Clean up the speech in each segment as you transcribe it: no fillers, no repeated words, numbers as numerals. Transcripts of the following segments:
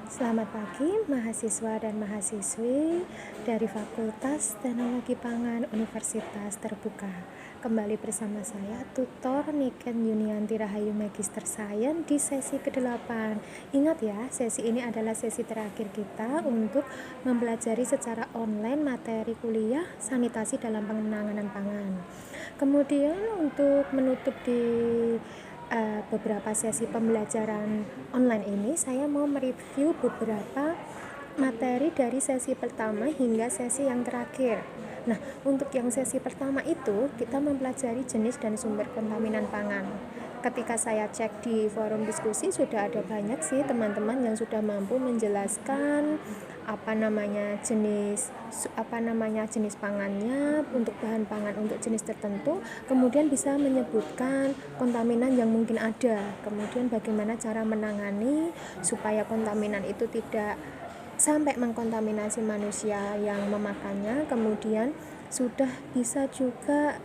Selamat pagi mahasiswa dan mahasiswi dari Fakultas Teknologi Pangan Universitas Terbuka. Kembali bersama saya, Tutor Niken Yunianti Rahayu Magister Sains di sesi ke-8. Ingat ya, sesi ini adalah sesi terakhir kita untuk mempelajari secara online materi kuliah sanitasi dalam penanganan pangan. Kemudian untuk menutup di beberapa sesi pembelajaran online ini, saya mau mereview beberapa materi dari sesi pertama hingga sesi yang terakhir. Nah, untuk yang sesi pertama itu kita mempelajari jenis dan sumber kontaminan pangan. Ketika saya cek di forum diskusi, sudah ada banyak sih teman-teman yang sudah mampu menjelaskan jenis pangannya untuk bahan pangan untuk jenis tertentu, kemudian bisa menyebutkan kontaminan yang mungkin ada, kemudian bagaimana cara menangani supaya kontaminan itu tidak sampai mengkontaminasi manusia yang memakannya. Kemudian sudah bisa juga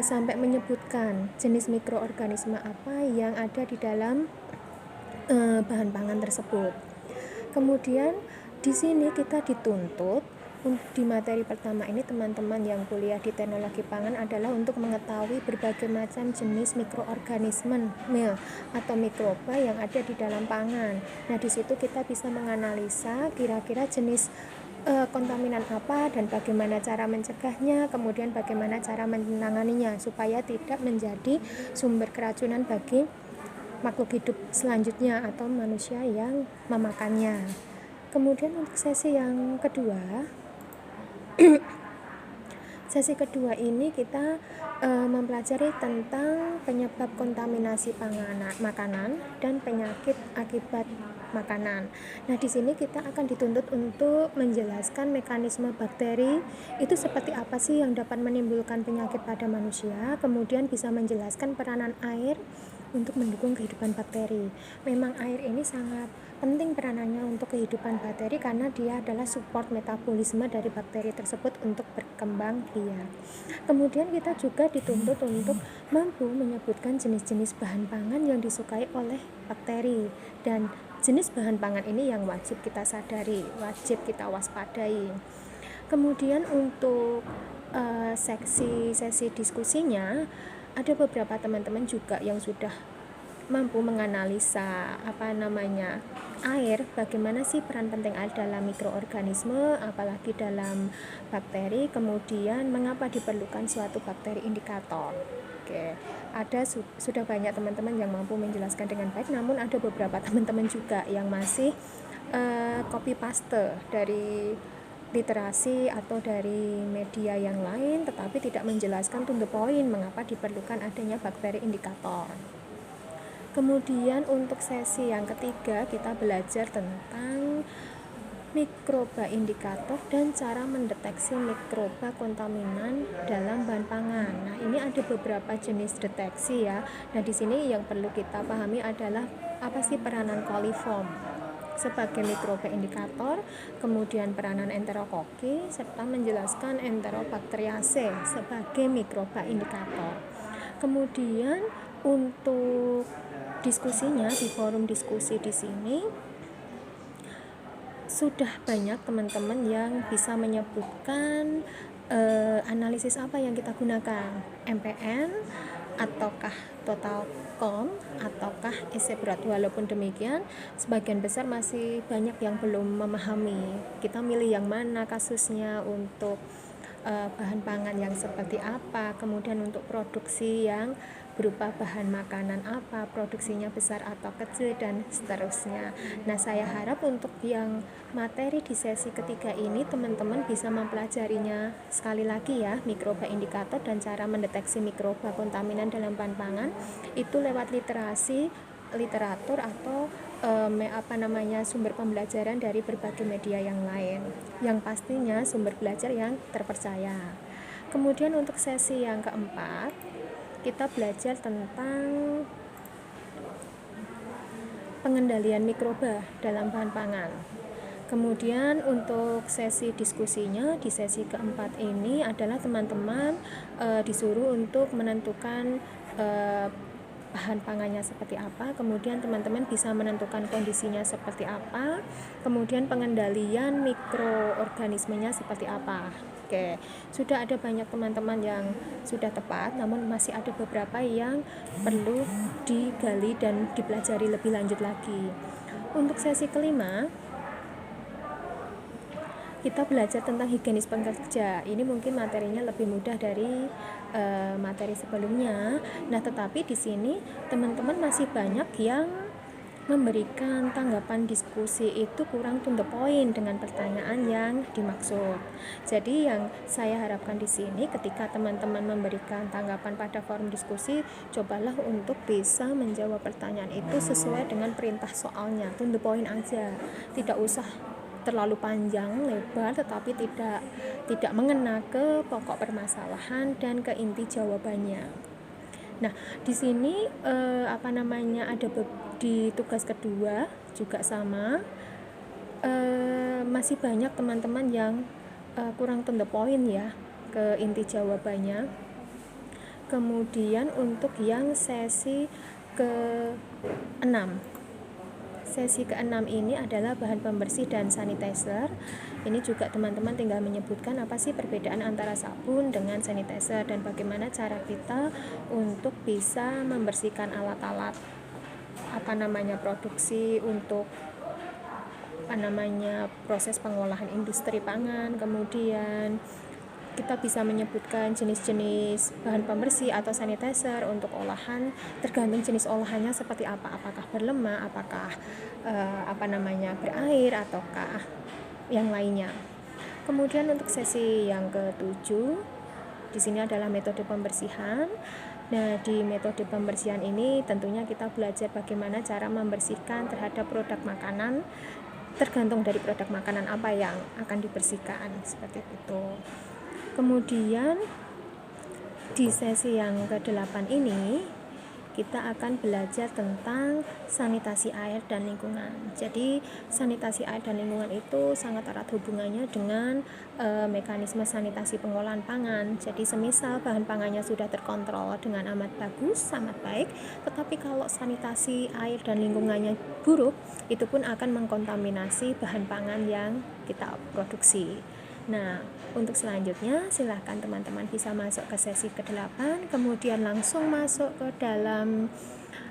sampai menyebutkan jenis mikroorganisme apa yang ada di dalam bahan pangan tersebut. Kemudian di sini kita dituntut di materi pertama ini, teman-teman yang kuliah di teknologi pangan, adalah untuk mengetahui berbagai macam jenis mikroorganisme atau mikroba yang ada di dalam pangan. Nah, di situ kita bisa menganalisa kira-kira jenis kontaminan apa dan bagaimana cara mencegahnya, kemudian bagaimana cara menanganinya supaya tidak menjadi sumber keracunan bagi makhluk hidup selanjutnya atau manusia yang memakannya. Kemudian untuk sesi yang kedua, sesi kedua ini kita mempelajari tentang penyebab kontaminasi makanan dan penyakit akibat makanan. Nah, di sini kita akan dituntut untuk menjelaskan mekanisme bakteri itu seperti apa sih yang dapat menimbulkan penyakit pada manusia, kemudian bisa menjelaskan peranan air untuk mendukung kehidupan bakteri. Memang air ini sangat penting peranannya untuk kehidupan bakteri karena dia adalah support metabolisme dari bakteri tersebut untuk berkembang biak. Kemudian kita juga dituntut untuk mampu menyebutkan jenis-jenis bahan pangan yang disukai oleh bakteri, dan jenis bahan pangan ini yang wajib kita sadari, wajib kita waspadai. Kemudian untuk sesi diskusinya, ada beberapa teman-teman juga yang sudah mampu menganalisa air, bagaimana sih peran penting air dalam mikroorganisme, apalagi dalam bakteri, kemudian mengapa diperlukan suatu bakteri indikator. Sudah banyak teman-teman yang mampu menjelaskan dengan baik, namun ada beberapa teman-teman juga yang masih copy paste dari literasi atau dari media yang lain, tetapi tidak menjelaskan to the point mengapa diperlukan adanya bakteri indikator. Kemudian untuk sesi yang ketiga kita belajar tentang mikroba indikator dan cara mendeteksi mikroba kontaminan dalam bahan pangan. Nah, ini ada beberapa jenis deteksi ya. Nah, di sini yang perlu kita pahami adalah apa sih peranan coliform sebagai mikroba indikator, kemudian peranan enterokoki, serta menjelaskan enterobacteriaceae sebagai mikroba indikator. Kemudian untuk diskusinya di forum diskusi di sini sudah banyak teman-teman yang bisa menyebutkan analisis apa yang kita gunakan, MPN ataukah total com ataukah ese berat. Walaupun demikian, sebagian besar masih banyak yang belum memahami kita milih yang mana kasusnya, untuk bahan pangan yang seperti apa, kemudian untuk produksi yang berupa bahan makanan apa, produksinya besar atau kecil, dan seterusnya. Nah, saya harap untuk yang materi di sesi ketiga ini teman-teman bisa mempelajarinya sekali lagi ya, mikroba indikator dan cara mendeteksi mikroba kontaminan dalam bahan pangan itu lewat literasi, literatur atau sumber pembelajaran dari berbagai media yang lain, yang pastinya sumber belajar yang terpercaya. Kemudian untuk sesi yang keempat kita belajar tentang pengendalian mikroba dalam bahan pangan. Kemudian untuk sesi diskusinya di sesi keempat ini adalah teman-teman disuruh untuk menentukan bahan pangannya seperti apa, kemudian teman-teman bisa menentukan kondisinya seperti apa, kemudian pengendalian mikroorganismenya seperti apa. Oke, sudah ada banyak teman-teman yang sudah tepat, namun masih ada beberapa yang perlu digali dan dipelajari lebih lanjut lagi. Untuk sesi kelima, kita belajar tentang higienis pekerja. Ini mungkin materinya lebih mudah dari materi sebelumnya. Nah, tetapi di sini teman-teman masih banyak yang memberikan tanggapan diskusi itu kurang to the point dengan pertanyaan yang dimaksud. Jadi yang saya harapkan di sini ketika teman-teman memberikan tanggapan pada forum diskusi, cobalah untuk bisa menjawab pertanyaan itu sesuai dengan perintah soalnya, to the point aja. Tidak usah terlalu panjang lebar, tetapi tidak mengena ke pokok permasalahan dan ke inti jawabannya. Nah, di sini ada di tugas kedua juga sama, masih banyak teman-teman yang kurang to the point ya ke inti jawabannya. Kemudian untuk yang sesi ke-6, sesi ke-6 ini adalah bahan pembersih dan sanitizer. Ini juga teman-teman tinggal menyebutkan apa sih perbedaan antara sabun dengan sanitizer dan bagaimana cara kita untuk bisa membersihkan alat-alat produksi untuk proses pengolahan industri pangan. Kemudian kita bisa menyebutkan jenis-jenis bahan pembersih atau sanitizer untuk olahan, tergantung jenis olahannya seperti apa, apakah berlemak, apakah berair, ataukah yang lainnya. Kemudian untuk sesi yang ke-7, di sini adalah metode pembersihan. Nah, di metode pembersihan ini tentunya kita belajar bagaimana cara membersihkan terhadap produk makanan, tergantung dari produk makanan apa yang akan dibersihkan, seperti itu. Kemudian di sesi yang ke-8 ini kita akan belajar tentang sanitasi air dan lingkungan. Jadi sanitasi air dan lingkungan itu sangat erat hubungannya dengan mekanisme sanitasi pengolahan pangan. Jadi semisal bahan pangannya sudah terkontrol dengan amat bagus, amat baik, tetapi kalau sanitasi air dan lingkungannya buruk, itu pun akan mengkontaminasi bahan pangan yang kita produksi. Nah, untuk selanjutnya silahkan teman-teman bisa masuk ke sesi ke-8, kemudian langsung masuk ke dalam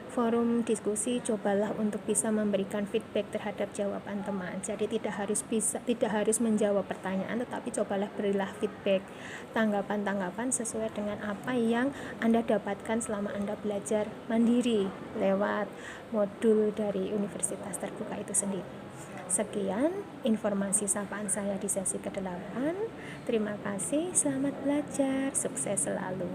forum diskusi. Cobalah untuk bisa memberikan feedback terhadap jawaban teman. Jadi tidak harus menjawab pertanyaan, tetapi cobalah berilah feedback, tanggapan-tanggapan sesuai dengan apa yang Anda dapatkan selama Anda belajar mandiri lewat modul dari Universitas Terbuka itu sendiri. Sekian informasi sapaan saya di sesi ke-8. Terima kasih, selamat belajar, sukses selalu.